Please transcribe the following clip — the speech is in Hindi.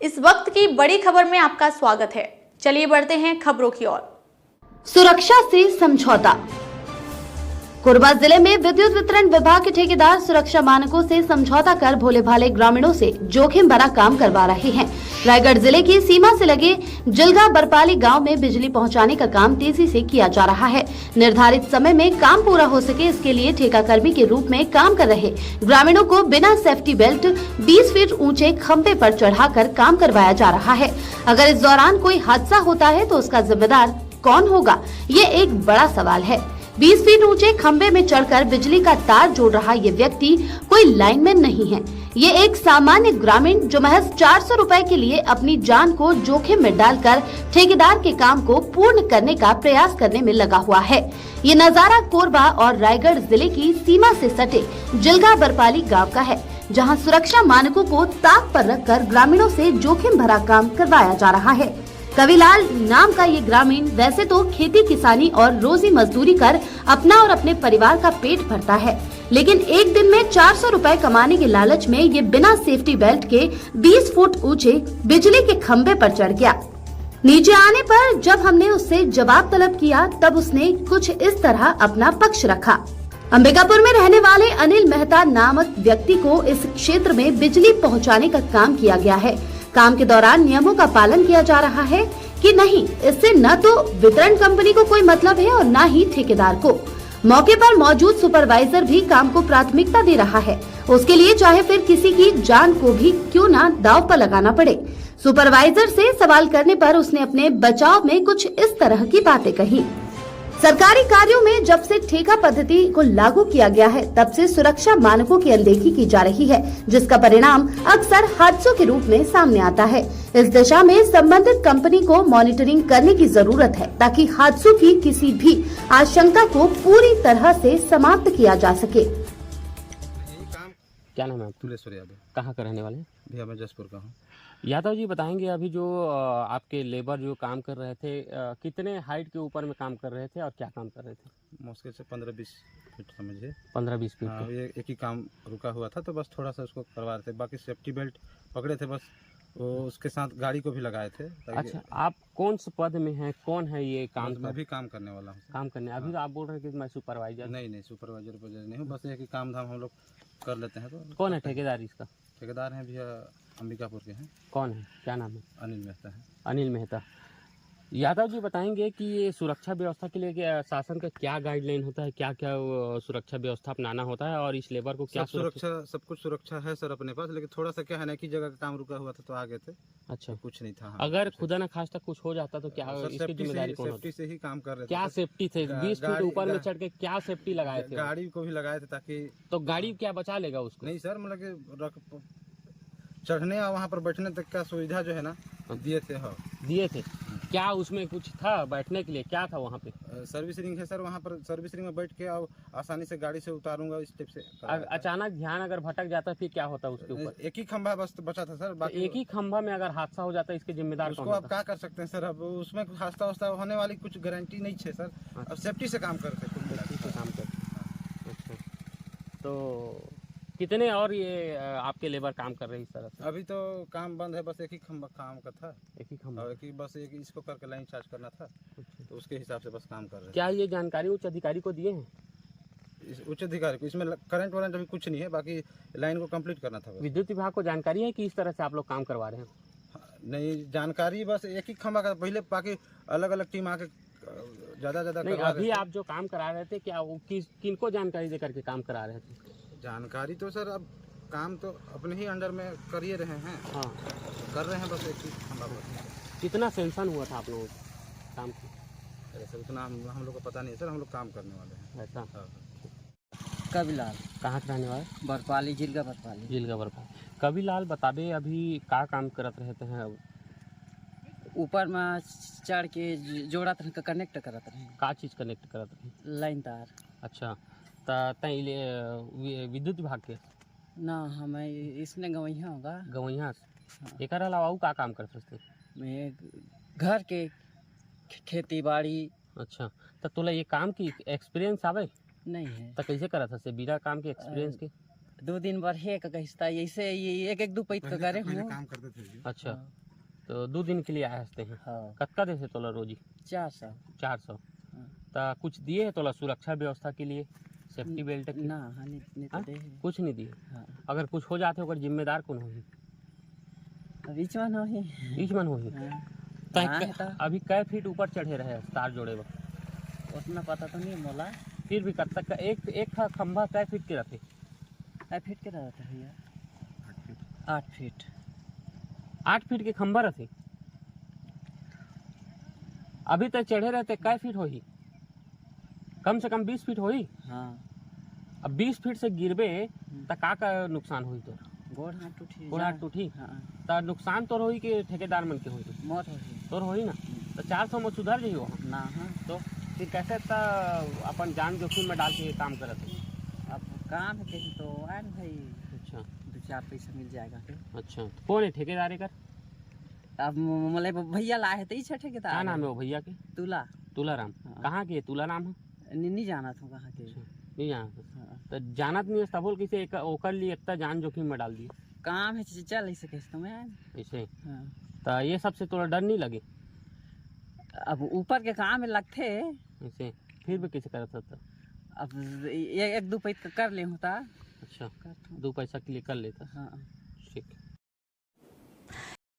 इस वक्त की बड़ी खबर में आपका स्वागत है। चलिए बढ़ते हैं खबरों की ओर। सुरक्षा से समझौता। कोरबा जिले में विद्युत वितरण विभाग के ठेकेदार सुरक्षा मानकों से समझौता कर भोले भाले ग्रामीणों से जोखिम भरा काम करवा रहे हैं। रायगढ़ जिले की सीमा से लगे जिलगा बरपाली गांव में बिजली पहुंचाने का काम तेजी से किया जा रहा है। निर्धारित समय में काम पूरा हो सके, इसके लिए ठेकाकर्मी के रूप में काम कर रहे ग्रामीणों को बिना सेफ्टी बेल्ट 20 फीट ऊंचे खंभे पर चढ़ाकर काम करवाया जा रहा है। अगर इस दौरान कोई हादसा होता है तो उसका जिम्मेदार कौन होगा, ये एक बड़ा सवाल है। 20 फीट ऊंचे खंभे में चढ़कर बिजली का तार जोड़ रहा ये व्यक्ति कोई लाइनमैन नहीं है। ये एक सामान्य ग्रामीण जो महज 400 रुपए के लिए अपनी जान को जोखिम में डालकर ठेकेदार के काम को पूर्ण करने का प्रयास करने में लगा हुआ है। ये नजारा कोरबा और रायगढ़ जिले की सीमा से सटे जिलगा बरपाली गाँव का है, जहाँ सुरक्षा मानकों को ताक पर रखकर ग्रामीणों से जोखिम भरा काम करवाया जा रहा है। कविलाल नाम का ये ग्रामीण वैसे तो खेती किसानी और रोजी मजदूरी कर अपना और अपने परिवार का पेट भरता है, लेकिन एक दिन में 400 रुपए कमाने के लालच में ये बिना सेफ्टी बेल्ट के 20 फुट ऊंचे बिजली के खंभे पर चढ़ गया। नीचे आने पर जब हमने उससे जवाब तलब किया तब उसने कुछ इस तरह अपना पक्ष रखा। अंबिकापुर में रहने वाले अनिल मेहता नामक व्यक्ति को इस क्षेत्र में बिजली पहुँचाने का काम किया गया है। काम के दौरान नियमों का पालन किया जा रहा है कि नहीं, इससे न तो वितरण कंपनी को कोई मतलब है और न ही ठेकेदार को। मौके पर मौजूद सुपरवाइजर भी काम को प्राथमिकता दे रहा है, उसके लिए चाहे फिर किसी की जान को भी क्यों न दांव पर लगाना पड़े। सुपरवाइजर से सवाल करने पर उसने अपने बचाव में कुछ इस तरह की बातें कही। सरकारी कार्यों में जब से ठेका पद्धति को लागू किया गया है तब से सुरक्षा मानकों की अनदेखी की जा रही है, जिसका परिणाम अक्सर हादसों के रूप में सामने आता है। इस दिशा में संबंधित कंपनी को मॉनिटरिंग करने की जरूरत है ताकि हादसों की किसी भी आशंका को पूरी तरह से समाप्त किया जा सके। क्या नाम है? तुलेश्वर यादव। कहाँ का रहने वाले हैं? भैया मैं जसपुर का हूँ। यादव जी बताएंगे, अभी जो आपके लेबर जो काम कर रहे थे, कितने हाइट के ऊपर में काम कर रहे थे और क्या काम कर रहे थे? मुश्किल से 15-20 फीट समझिए। 15-20 फीट। हाँ, ये एक ही काम रुका हुआ था तो बस थोड़ा सा उसको करवा रहे थे, बाकी सेफ्टी बेल्ट पकड़े थे, बस वो उसके साथ गाड़ी को भी लगाए थे। अच्छा, आप कौन से पद में हैं? कौन है ये काम? मैं भी काम करने वाला हूँ। काम करने अभी तो आप बोल रहे हैं कि मैं सुपरवाइजर? नहीं, सुपरवाइजर नहीं हूँ, बस एक ही काम धाम हम लोग कर लेते हैं। तो कौन है ठेकेदार इसका? ठेकेदार हैं भैया अंबिकापुर के हैं। कौन है, क्या नाम है? अनिल मेहता है। अनिल मेहता। यादव जी बताएंगे कि ये सुरक्षा व्यवस्था के लिए शासन का क्या गाइडलाइन होता है, क्या क्या सुरक्षा व्यवस्था अपनाना होता है और इस लेबर को क्या सुरक्षा सब कुछ सुरक्षा है सर अपने पास, लेकिन थोड़ा सा क्या है ना कि जगह का काम रुका हुआ था तो आ गए थे। अच्छा, कुछ नहीं था। अगर खुदा न खास्ता कुछ हो जाता तो क्या इसकी जिम्मेदारी कौन होती? सेफ्टी से ही काम कर रहे थे। क्या सेफ्टी थे? 20 फीट ऊपर में चढ़ के क्या सेफ्टी लगाए थे? गाड़ी को भी लगाए थे ताकि। तो गाड़ी क्या बचा लेगा उसको? नहीं सर, मतलब कि चढ़ने और वहाँ पर बैठने तक का सुविधा जो है ना दिए थे। हाँ दिए थे। क्या उसमें कुछ था बैठने के लिए? क्या था वहाँ पे? सर्विस रिंग है सर, वहाँ पर सर्विस रिंग में बैठ के और आसानी से गाड़ी से उतारूंगा इस टाइप से। अचानक ध्यान अगर भटक जाता फिर क्या होता उसके ऊपर? एक ही खंभा बस बचा था सर, बाकी एक ही खंभा में अगर हादसा हो जाता इसके जिम्मेदार उसको कौन आप होता? क्या कर सकते हैं सर, अब उसमें हादसा वास्ता होने वाली कुछ गारंटी नहीं है सर। अब सेफ्टी से काम करते काम करते। अच्छा, तो कितने और ये आपके लेबर काम कर रहे हैं इस तरह से? अभी तो काम बंद है, बस एक ही खंभा काम का था। एक ही खंभा? एक ही बस एक इसको करके लाइन चार्ज करना था। अच्छा। तो उसके हिसाब से बस काम कर रहे हैं। क्या ये जानकारी उच्च अधिकारी को दिए हैं? उच्च अधिकारी को इसमें करंट वारंट अभी कुछ नहीं है, बाकी लाइन को कंप्लीट करना था। विद्युत विभाग को जानकारी है कि इस तरह से आप लोग काम करवा रहे हैं? नहीं जानकारी, बस एक ही खंभा का पहले, बाकी अलग अलग टीम आके ज्यादा नहीं, अभी आप जो काम करा रहे थे क्या वो किनको जानकारी दे करके काम करा रहे थे? जानकारी तो सर अब काम तो अपने ही अंडर में कर ही रहे हैं। हाँ, कर रहे हैं, बस एक ही खंभा पर। कितना सेंशन हुआ था आप लोगों को काम की? सर उतना हम लोग को पता नहीं है सर, हम लोग काम करने वाले हैं। ऐसा? हाँ। कविलाल। कहाँ के रहने वाले? बरपाली, जिलगा बरपाली। जिलगा बरपाली। कविलाल बताबे, अभी का काम करत रहते हैं? ऊपर में चढ़ के जोड़त रहे, कनेक्ट करत रहे। का चीज़ कनेक्ट करत रहे? लाइन तार। अच्छा, विद्युत विभाग के ना हमें इसने गवैया होगा। गवैया से? हाँ। एक अलावा का काम कर सकते? मैं घर के खेती बाड़ी। अच्छा, तो तोला ये काम की एक्सपीरियंस आवे? नहीं है। तो कैसे करा था से बिना काम के एक्सपीरियंस के? 2 दिन बर है का कहिस्ता ऐसे ये एक दो पैत का करे हूँ। काम करते थे जी। अच्छा, तो 2 दिन के लिए आए हंसते हैं। हाँ कत्का देते तोला रोजी? 400। 400। हाँ। ता कुछ दिए है तोला सुरक्षा व्यवस्था के लिए, सेफ्टी बेल्ट की? ना हानि नहीं तो हाँ? दे है। कुछ नहीं दिए। हाँ अगर कुछ हो जाते ओकर जिम्मेदार कौन होही? बीच में नहीं। बीच मन होही। हाँ तय हाँ, क- तो अभी कै फीट ऊपर चढ़े रहे तार जोड़े बर? उतना पता तो नहीं मोला। फिर भी कब तक का एक खंभा कै फीट के रहते? 8 फीट के रहता है भैया। 8 फीट। 8 फीट के खंभा रहते। अभी तक चढ़े रहते कै फीट होही? कम से कम 20 फीट होही। हाँ अब 20 फीट से गिरबे त का नुकसान होई तोर? गोड़ हाथ टूटी। गोड़ हाथ टूटी? हाँ त नुकसान तोर होई कि ठेकेदार मन के होई? मौत हो गई। तोर होई ना, तो 400 में सुधर जाइए वहाँ। ना हाँ तो फिर कैसे अपन जान जोखिम में डाल के काम करत है? अब काम है कहीं तो आए ना भाई, अच्छा 2-4 पैसा मिल जाएगा फिर। अच्छा, तो कौन है ठेकेदार कर? अब मोले भैया लाए है तो इस ठेके क्या नाम है वो भैया के? तुला। तुलाराम। हाँ। कहाँ के तुलाराम है? नहीं जाना था कहाँ के। अच्छा, नहीं जानत। हाँ। तो जानत नहीं है तब बोल कैसे ओकर लिए इतना जान जोखिम में डाल दिए काम है चल ऐसे कैसे तो मैं आए। ऐसे? हाँ। तो ये सबसे थोड़ा डर नहीं लगे अब ऊपर के काम में लगते ऐसे? फिर भी कैसे करत था? अब एक दो पैसा कर ले होता। अच्छा, करता हूँ। 2 पैसा के लिए कर लेता। हाँ ठीक।